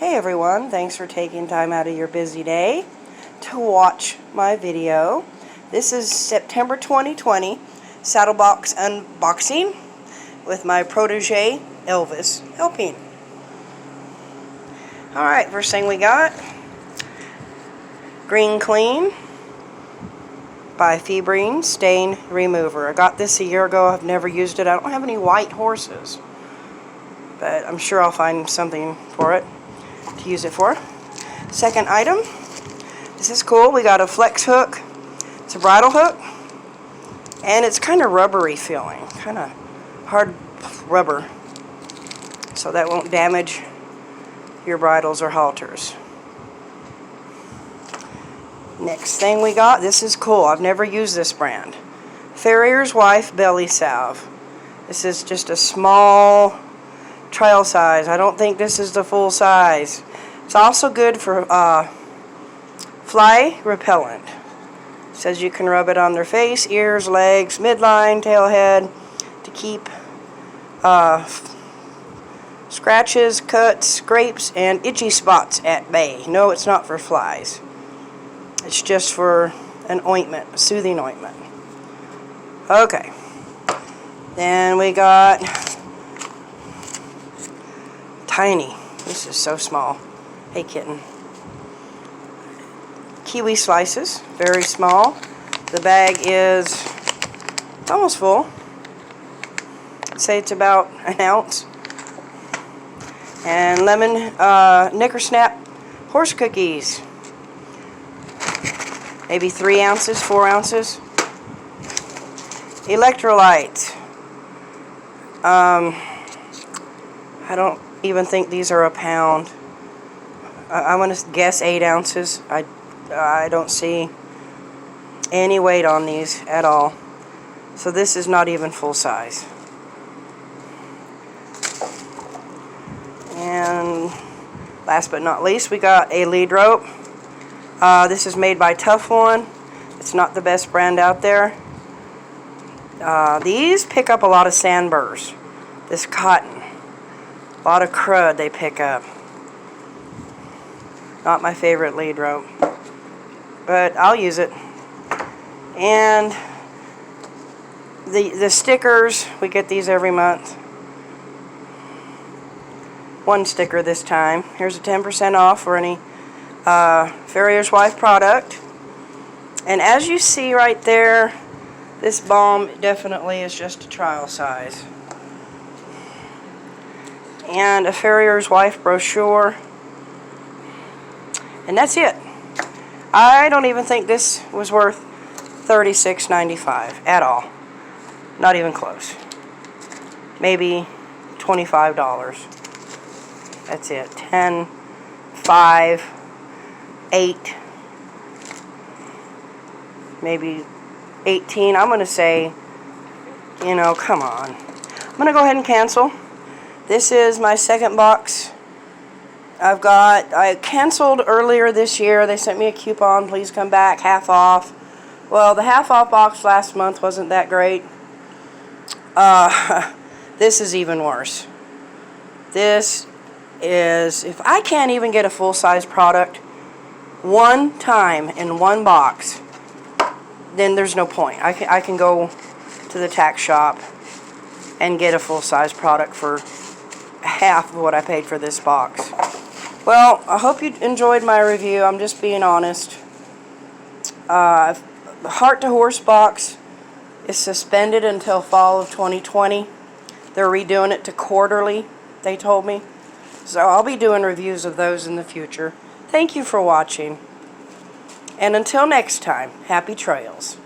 Hey everyone, thanks for taking time out of your busy day to watch my video. This is September 2020 saddle box unboxing with my protege Elvis helping. Alright, first thing we got, Green Clean by Febreze Stain Remover. I got this a year ago. I've never used it. I don't have any white horses, but I'm sure I'll find something for it to use it for. Second item, this is cool. We got a flex hook. It's a bridle hook, and it's kind of rubbery feeling, kind of hard rubber, so that won't damage your bridles or halters. Next thing we got, this is cool. I've never used this brand. Farrier's Wife Belly Salve. This is just a small trial size. I don't think this is the full size. It's also good for fly repellent. It says you can rub it on their face, ears, legs, midline, tail head to keep scratches, cuts, scrapes, and itchy spots at bay. No, it's not for flies. It's just for an ointment, a soothing ointment. Okay. Then we got tiny. This is so small. Hey, kitten. Kiwi slices, very small. The bag is almost full. I'd say it's about an ounce. And lemon Knicker Snap horse cookies. Maybe 3 ounces, 4 ounces. Electrolyte. I don't even think these are a pound. I want to guess 8 ounces. I don't see any weight on these at all. So this is not even full size. And last but not least, we got a lead rope. This is made by Tough One. It's not the best brand out there. These pick up a lot of sandburrs. This cotton. A lot of crud they pick up. Not my favorite lead rope, but I'll use it. And the stickers, we get these every month. 1 sticker this time. Here's a 10% off for any Farrier's Wife product. And as you see right there, this balm definitely is just a trial size. And a Farrier's Wife brochure. And that's it. I don't even think this was worth $36.95 at all. Not even close. Maybe $25. That's it. 10, 5, 8, maybe 18. I'm going to say, you know, come on. I'm going to go ahead and cancel. This is my second box. I canceled earlier this year. They sent me a coupon, please come back, half off. Well, the half off box last month wasn't that great. This is even worse. This is, if I can't even get a full-size product one time in one box, then there's no point. I can go to the tack shop and get a full-size product for half of what I paid for this box. Well, I hope you enjoyed my review. I'm just being honest. The Heart to Horse box is suspended until fall of 2020. They're redoing it to quarterly, they told me. So I'll be doing reviews of those in the future. Thank you for watching. And until next time, happy trails.